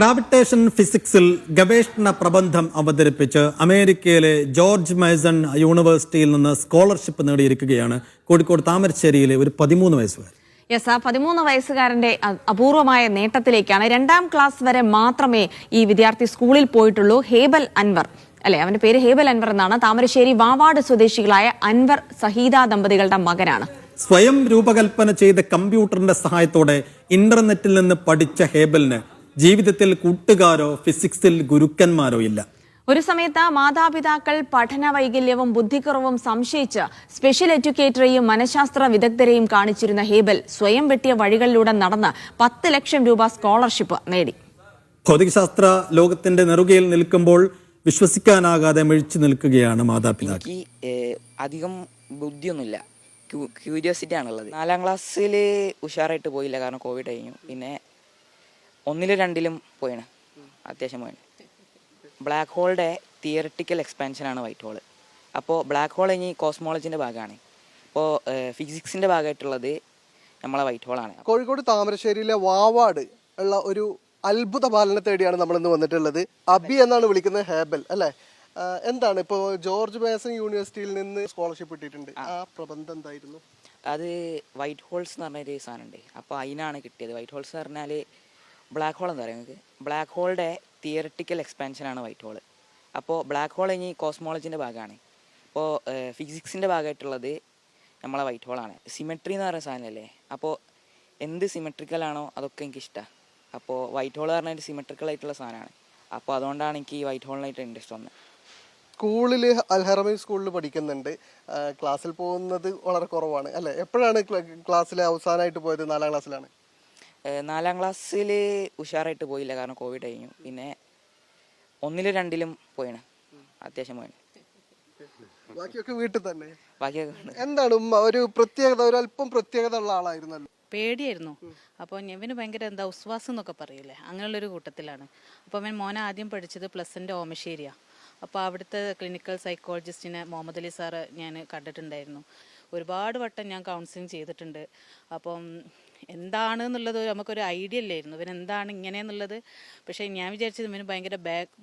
Gravitation ഫിസിക്സിൽ ഗവേഷണ പ്രബന്ധം അവതരിപ്പിച്ച് അമേരിക്കയിലെ ജോർജ് മേസൺ യൂണിവേഴ്സിറ്റിയിൽ നിന്ന് സ്കോളർഷിപ്പ് നേടിയിരിക്കുകയാണ് കോഴിക്കോട് താമരശ്ശേരിയിലെ ഒരു 13 വയസ്സുകാരൻ. യെസ്, ആ 13 വയസ്സുകാരന്റെ അപൂർവമായ നേട്ടത്തിലേക്കാണ്. 2ാം ക്ലാസ് വരെ മാത്രമേ ഈ വിദ്യാർത്ഥി സ്കൂളിൽ പോയിട്ടുള്ളൂ. ഹേബൽ അൻവർ അല്ലെ, അവന്റെ പേര് ഹേബൽ അൻവർ എന്നാണ്. താമരശ്ശേരി വാവാട് സ്വദേശികളായ അൻവർ സഹീദ ദമ്പതികളുടെ മകനാണ്. സ്വയം രൂപകൽപ്പന ചെയ്ത കമ്പ്യൂട്ടറിന്റെ സഹായത്തോടെ ഇന്റർനെറ്റിൽ നിന്ന് പഠിച്ച ഹേബലിന് ജീവിതത്തിൽ കൂട്ടുകാരോ ഫിസിക്സിൽ ഗുരുക്കന്മാരോ ഇല്ല. ഒരു സമയത്ത് മാതാപിതാക്കൾ പഠന വൈകല്യവും ബുദ്ധിക്കുറവും സംശയിച്ച് സ്പെഷ്യൽ എഡ്യൂക്കേറ്ററെയും മനഃശാസ്ത്ര വിദഗ്ധരെയും കാണിച്ചിരുന്ന ഹേബൽ സ്വയം വെട്ടിയ വഴികളിലൂടെ നടന്ന് 10 ലക്ഷം രൂപ സ്കോളർഷിപ്പ് നേടി. ഭൗതികശാസ്ത്ര ലോകത്തിന്റെ നെറുകയിൽ നിൽക്കുമ്പോൾ വിശ്വസിക്കാനാകാതെ മിഴിച്ചു നിൽക്കുകയാണ് മാതാപിതാക്കൾ. അധികം ബുദ്ധിയൊന്നുമില്ല, ക്യൂരിയോസിറ്റി ആണുള്ളത്. 4ാം ക്ലാസ്സിൽ ഉഷാറായിട്ട് പോയില്ല, കാരണം കോവിഡ് കഴിഞ്ഞു. പിന്നെ 1ലും 2ലും പോയാണ്, അത്യാവശ്യം പോയാണ്. ബ്ലാക്ക് ഹോളിൻ്റെ തിയററ്റിക്കൽ എക്സ്പാൻഷനാണ് വൈറ്റ് ഹോള്. അപ്പോൾ ബ്ലാക്ക് ഹോൾ ഇനി കോസ്മോളജിൻ്റെ ഭാഗമാണ്. അപ്പോൾ ഫിസിക്സിൻ്റെ ഭാഗമായിട്ടുള്ളത് നമ്മളെ വൈറ്റ് ഹോളാണ്. കോഴിക്കോട് താമരശ്ശേരിയിലെ വാവാട് ഉള്ള ഒരു അത്ഭുത ബാലനെ തേടിയാണ് നമ്മളിന്ന് വന്നിട്ടുള്ളത്. അബി എന്നാണ് വിളിക്കുന്നത്, ഹേബൽ അല്ലേ? എന്താണ് ഇപ്പോൾ ജോർജ് മേസൺ യൂണിവേഴ്സിറ്റിയിൽ നിന്ന് സ്കോളർഷിപ്പ് കിട്ടിയിട്ടുണ്ട്, ആ പ്രബന്ധം എന്തായിരുന്നു? അത് വൈറ്റ് ഹോൾസ് എന്ന് പറഞ്ഞൊരു സാധനമുണ്ട്. അപ്പോൾ അതിനാണ് കിട്ടിയത്. വൈറ്റ് ഹോൾസ് എന്ന് പറഞ്ഞാൽ ബ്ലാക്ക് ഹോൾ എന്താ പറയുക നിങ്ങൾക്ക്, ബ്ലാക്ക് ഹോളിൻ്റെ തിയററ്റിക്കൽ എക്സ്പാൻഷനാണ് വൈറ്റ് ഹോള്. അപ്പോൾ ബ്ലാക്ക് ഹോൾ ഇനി കോസ്മോളജിൻ്റെ ഭാഗമാണ്. അപ്പോൾ ഫിസിക്സിൻ്റെ ഭാഗമായിട്ടുള്ളത് നമ്മളെ വൈറ്റ് ഹോളാണ്. സിമെട്രി എന്ന് പറയുന്ന സാധനമല്ലേ, അപ്പോൾ എന്ത് സിമെട്രിക്കലാണോ അതൊക്കെ എനിക്കിഷ്ടമാണ്. അപ്പോൾ വൈറ്റ് ഹോൾ പറഞ്ഞാൽ സിമെട്രിക്കൽ ആയിട്ടുള്ള സാധനമാണ്. അപ്പോൾ അതുകൊണ്ടാണ് എനിക്ക് ഈ വൈറ്റ് ഹോളിനായിട്ട് ഇൻട്രസ്റ്റ് വന്നത്. സ്കൂളിൽ അൽഹറമി സ്കൂളിൽ പഠിക്കുന്നുണ്ട്, ക്ലാസ്സിൽ പോകുന്നത് വളരെ കുറവാണ് അല്ലേ? എപ്പോഴാണ് ക്ലാസ്സിൽ അവസാനമായിട്ട് പോയത്? 4ാം ക്ലാസ്സിലാണ്. 4ാം ക്ലാസ്സിൽ ഉഷാറായിട്ട് പോയില്ല, കാരണം കോവിഡ് കഴിഞ്ഞു. പിന്നെ 1ലും 2ലും പോയാണ്, അത്യാവശ്യം പോയാണ്. ബാക്കിയൊക്കെ വീട്ടിൽ തന്നെ. ബാക്കിയൊക്കെ എന്താണ് ഒരു പ്രത്യേകത, ഒരു അല്പം പ്രത്യേകത ഉള്ള ആളായിരുന്നല്ലോ? പേടിയായിരുന്നു. അപ്പോൾ ഇവന് ഭയങ്കര ഉസ്വാസം എന്നൊക്കെ പറയില്ലേ, അങ്ങനെയുള്ളൊരു കൂട്ടത്തിലാണ്. അപ്പോൾ അവൻ മോനെ ആദ്യം പഠിച്ചത് +ൻ്റെ ഓമശ്ശേരിയാണ്. അപ്പോൾ അവിടുത്തെ ക്ലിനിക്കൽ സൈക്കോളജിസ്റ്റിനെ മുഹമ്മദ് അലി സാറ് ഞാൻ കണ്ടിട്ടുണ്ടായിരുന്നു. ഒരുപാട് വട്ടം ഞാൻ കൗൺസിലിംഗ് ചെയ്തിട്ടുണ്ട്. അപ്പം എന്താണ് എന്നുള്ളത് നമുക്കൊരു ഐഡിയ ഇല്ലായിരുന്നു, ഇവൻ എന്താണ് ഇങ്ങനെയെന്നുള്ളത്. പക്ഷേ ഞാൻ വിചാരിച്ചത് ഇവന് ഭയങ്കര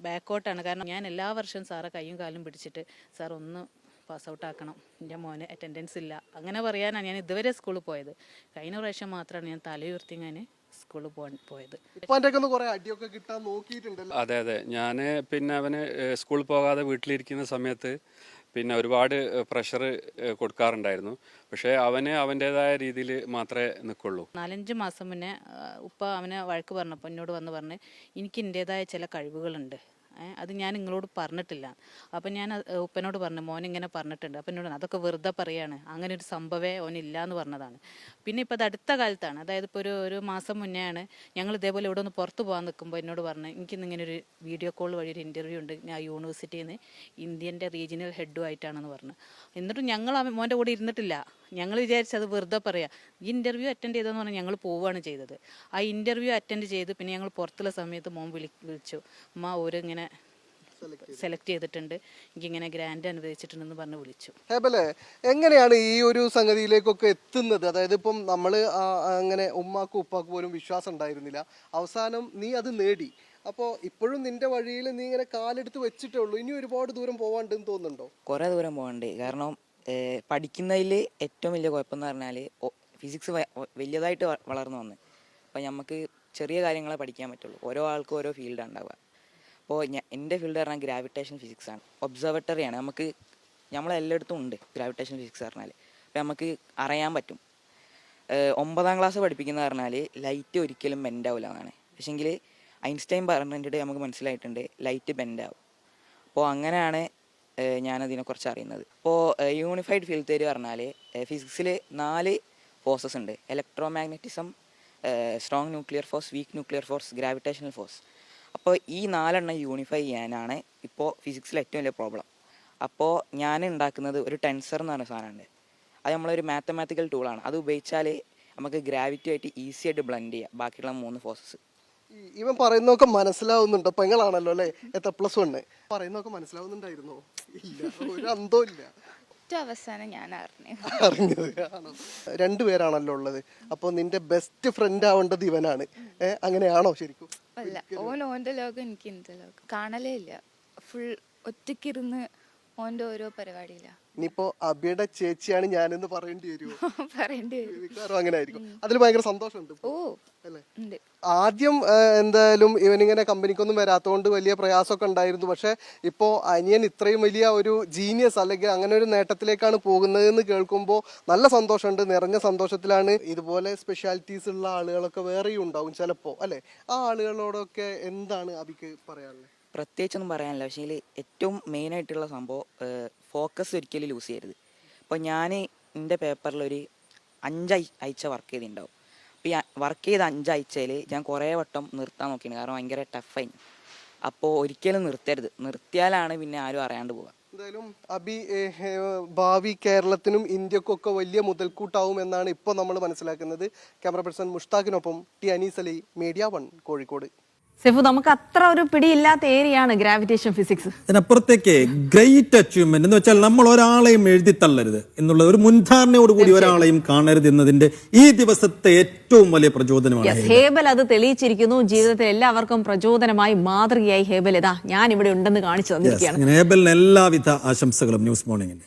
ബാക്കോട്ടാണ്. കാരണം ഞാൻ എല്ലാ വർഷവും സാറെ കയ്യും കാലും പിടിച്ചിട്ട് സാർ ഒന്ന് പാസ് ഔട്ട് ആക്കണം, എൻ്റെ മോന് അറ്റൻഡൻസ് ഇല്ല, അങ്ങനെ പറയാനാണ് ഞാൻ ഇതുവരെ സ്കൂളിൽ പോയത്. കഴിഞ്ഞ പ്രാവശ്യം മാത്രമാണ് ഞാൻ തലയുയർത്തി ഞാൻ സ്കൂളിൽ പോയത്. അതെ അതെ, ഞാൻ പിന്നെ അവന് സ്കൂളിൽ പോകാതെ വീട്ടിലിരിക്കുന്ന സമയത്ത് പിന്നെ ഒരുപാട് പ്രഷർ കൊടുക്കാറുണ്ടായിരുന്നു. പക്ഷേ അവന് അവൻ്റെതായ രീതിയിൽ മാത്രമേ നിൽക്കുള്ളൂ. 4-5 മാസം മുന്നേ ഉപ്പ അവനെ വഴക്ക് പറഞ്ഞപ്പോൾ എന്നോട് വന്ന് പറഞ്ഞ് എനിക്ക് എൻ്റെതായ ചില കഴിവുകളുണ്ട്, അത് ഞാൻ നിങ്ങളോട് പറഞ്ഞിട്ടില്ല. അപ്പം ഞാൻ ഉപ്പനോട് പറഞ്ഞു മോനിങ്ങനെ പറഞ്ഞിട്ടുണ്ട്. അപ്പം എന്നോട് അതൊക്കെ വെറുതെ പറയാണ്, അങ്ങനെ ഒരു സംഭവമേ ഓനില്ല എന്ന് പറഞ്ഞതാണ്. പിന്നെ ഇപ്പോൾ അത് അടുത്ത കാലത്താണ്, അതായത് ഇപ്പോൾ ഒരു മാസം മുന്നേ ആണ് ഞങ്ങൾ ഇതേപോലെ ഇവിടെ ഒന്ന് പുറത്ത് പോകാൻ നിൽക്കുമ്പോൾ എന്നോട് പറഞ്ഞു എനിക്കിന്ന് ഇങ്ങനെ ഒരു വീഡിയോ കോൾ വഴി ഒരു ഇൻ്റർവ്യൂ ഉണ്ട്, ഞാൻ യൂണിവേഴ്സിറ്റിയിൽ നിന്ന് ഇന്ത്യൻ്റെ റീജിയണൽ ഹെഡുമായിട്ടാണെന്ന് പറഞ്ഞു. എന്നിട്ടും ഞങ്ങൾ മോൻ്റെ കൂടെ ഇരുന്നിട്ടില്ല. ഞങ്ങൾ വിചാരിച്ചത് വെറുതെ പറയാം. ഈ ഇൻ്റർവ്യൂ അറ്റൻഡ് ചെയ്തതെന്ന് പറഞ്ഞാൽ ഞങ്ങൾ പോവുകയാണ് ചെയ്തത്. ആ ഇൻ്റർവ്യൂ അറ്റൻഡ് ചെയ്ത് പിന്നെ ഞങ്ങൾ പുറത്തുള്ള സമയത്ത് മോൻ വിളിച്ചു, അമ്മ ഓരിങ്ങനെ സെലക്ട് ചെയ്തിട്ടുണ്ട്, എനിക്കിങ്ങനെ ഗ്രാൻഡ് അനുവദിച്ചിട്ടുണ്ടെന്ന് പറഞ്ഞ് വിളിച്ചു. ഹേബലെ, എങ്ങനെയാണ് ഈ ഒരു സംഗതിയിലേക്കൊക്കെ എത്തുന്നത്? അതായത് ഇപ്പം നമ്മൾ അങ്ങനെ ഉമ്മാക്കും ഉപ്പാക്കും പോലും വിശ്വാസം ഉണ്ടായിരുന്നില്ല, അവസാനം നീ അത് നേടി. അപ്പോൾ ഇപ്പോഴും നിന്റെ വഴിയിൽ നീ ഇങ്ങനെ കാലെടുത്ത് വെച്ചിട്ടേ ഉള്ളൂ, ഇനി ഒരുപാട് ദൂരം പോകാണ്ടെന്ന് തോന്നുന്നുണ്ടോ? കുറേ ദൂരം പോകണ്ടേ, കാരണം പഠിക്കുന്നതിൽ ഏറ്റവും വലിയ കുഴപ്പമെന്ന് പറഞ്ഞാൽ ഫിസിക്സ് വലിയതായിട്ട് വളർന്നു വന്ന്. അപ്പോൾ നമുക്ക് ചെറിയ കാര്യങ്ങളെ പഠിക്കാൻ പറ്റുള്ളൂ, ഓരോ ആൾക്കും ഓരോ ഫീൽഡാണ് ഉണ്ടാവുക. അപ്പോൾ എൻ്റെ ഫീൽഡ് പറഞ്ഞാൽ ഗ്രാവിറ്റേഷൻ ഫിസിക്സാണ്, ഒബ്സർവേറ്ററിയാണ്. നമുക്ക് നമ്മളെല്ലായിടത്തും ഉണ്ട് ഗ്രാവിറ്റേഷൻ ഫിസിക്സ് പറഞ്ഞാൽ. അപ്പോൾ നമുക്ക് അറിയാൻ പറ്റും. 9ാം ക്ലാസ് പഠിപ്പിക്കുന്ന പറഞ്ഞാൽ ലൈറ്റ് ഒരിക്കലും ബെൻഡാവില്ല എന്നാണ്. പക്ഷേങ്കിൽ ഐൻസ്റ്റൈൻ പറഞ്ഞിട്ട് നമുക്ക് മനസ്സിലായിട്ടുണ്ട് ലൈറ്റ് ബെൻഡാവും. അപ്പോൾ അങ്ങനെയാണ് ഞാനതിനെക്കുറിച്ച് അറിയുന്നത്. ഇപ്പോൾ യൂണിഫൈഡ് ഫീൽഡ് തിയറി പറഞ്ഞാൽ ഫിസിക്സിൽ 4 ഫോഴ്സസ് ഉണ്ട്: electro magnetism, strong nuclear force, weak nuclear force, gravitational force. അപ്പോൾ ഈ 4 യൂണിഫൈ ചെയ്യാനാണ് ഇപ്പോൾ ഫിസിക്സിലെ ഏറ്റവും വലിയ പ്രോബ്ലം. അപ്പോൾ ഞാൻ ഉണ്ടാക്കുന്നത് ഒരു ടെൻസർ എന്ന് പറഞ്ഞ സാധനമുണ്ട്. അത് നമ്മളൊരു മാത്തമാറ്റിക്കൽ ടൂളാണ്. അത് ഉപയോഗിച്ചാൽ നമുക്ക് ഗ്രാവിറ്റി ആയിട്ട് ഈസി ആയിട്ട് ബ്ലെൻഡ് ചെയ്യാം ബാക്കിയുള്ള 3 ഫോഴ്സസ്. ഇവൻ പറയുന്നതൊക്കെ മനസ്സിലാവുന്നുണ്ടോ? പെങ്ങളാണല്ലോ അല്ലേ? എത്ര +1 പറയുന്നതൊക്കെ മനസ്സിലാവുന്നുണ്ടായിരുന്നോ? ഇല്ല, ഒരു അന്തവും ഇല്ല. ഏറ്റവും അവസാനം ഞാൻ അറിഞ്ഞു. അറിഞ്ഞത് ആണോ? രണ്ടുപേരാണല്ലോ ഉള്ളത്. അപ്പോൾ നിന്റെ ബെസ്റ്റ് ഫ്രണ്ട് ആവേണ്ടത് ഇവനാണ്. അങ്ങനെയാണോ ശരിക്കും? അല്ല, ഓൻ്റെ ലോകം എനിക്ക് എൻ്റെ ലോകം കാണലേ ഇല്ല. ഫുൾ ഒറ്റയ്ക്കിരുന്ന് ഓൻ്റെ ഓരോ പരിപാടിയില്ല. ഇനിയിപ്പോ അബിയുടെ ചേച്ചിയാണ് ഞാനെന്ന് പറയേണ്ടി വരുമോ? പറയേണ്ടി വരും. മിക്കവാറും അങ്ങനെ ആയിരിക്കും. അതിൽ ഭയങ്കര സന്തോഷമുണ്ട്. ഓ ഉണ്ട്. ആദ്യം എന്തായാലും ഇവനിങ്ങനെ കമ്പനിക്കൊന്നും വരാത്തതുകൊണ്ട് വലിയ പ്രയാസമൊക്കെ ഉണ്ടായിരുന്നു. പക്ഷെ ഇപ്പോൾ അനിയൻ ഇത്രയും വലിയ ഒരു ജീനിയസ് അല്ലെങ്കിൽ അങ്ങനെ ഒരു നേട്ടത്തിലേക്കാണ് പോകുന്നതെന്ന് കേൾക്കുമ്പോൾ നല്ല സന്തോഷമുണ്ട്. നിറഞ്ഞ സന്തോഷത്തിലാണ്. ഇതുപോലെ സ്പെഷ്യാലിറ്റീസ് ഉള്ള ആളുകളൊക്കെ വേറെയും ഉണ്ടാവും ചിലപ്പോൾ, അല്ലേ? ആ ആളുകളോടൊക്കെ എന്താണ് അബിക്ക് പറയാനുള്ളത്? പ്രത്യേകിച്ചൊന്നും പറയാനില്ല. പക്ഷേ ഇതിൽ ഏറ്റവും മെയിനായിട്ടുള്ള സംഭവം ഫോക്കസ് ഒരിക്കലും ലൂസ് ചെയ്യരുത്. അപ്പോൾ ഞാൻ എൻ്റെ പേപ്പറിലൊരു 5 ആഴ്ച വർക്ക് ചെയ്തിട്ടുണ്ടാവും. അപ്പോൾ ഈ വർക്ക് ചെയ്ത 5 ആഴ്ചയിൽ ഞാൻ കുറേ വട്ടം നിർത്താൻ നോക്കിയാണ്. കാരണം ഭയങ്കര ടഫായി. അപ്പോൾ ഒരിക്കലും നിർത്തരുത്. നിർത്തിയാലാണ് പിന്നെ ആരും അറിയാണ്ട് പോവുക. എന്തായാലും അബി ഭാവി കേരളത്തിനും ഇന്ത്യക്കും ഒക്കെ വലിയ മുതൽക്കൂട്ടാവും എന്നാണ് ഇപ്പോൾ നമ്മൾ മനസ്സിലാക്കുന്നത്. ക്യാമറ പേഴ്സൺ മുഷ്താഖിനൊപ്പം ടി അനീസ് അലി, മീഡിയ 1 കോഴിക്കോട്. സെഫു, നമുക്ക് അത്ര ഒരു പിടിയില്ലാത്ത ഏരിയയാണ് ഗ്രാവിറ്റേഷൻ ഫിസിക്സ്. അതിനപ്പുറത്തേക്ക് ഗ്രേറ്റ് അച്ചീവ്മെന്റ് എന്ന് വെച്ചാൽ നമ്മൾ ഒരാളെയും എഴുതി തള്ളരുത് എന്നുള്ള ഒരു മുൻധാരണയോടുകൂടി ഒരാളെയും കാണരുത് എന്നതിന്റെ ഈ ദിവസത്തെ ഏറ്റവും വലിയ പ്രചോദനമാണ് ഹേബൽ. അത് തെളിയിച്ചിരിക്കുന്നു. ജീവിതത്തിൽ എല്ലാവർക്കും പ്രചോദനമായി മാതൃകയായി ഹേബൽ ഇതാ ഞാൻ ഇവിടെ ഉണ്ടെന്ന് കാണിച്ചു തന്നിരിക്കുകയാണ്. ഹേബലിന് എല്ലാവിധ ആശംസകളും ന്യൂസ് മോർണിംഗിന്.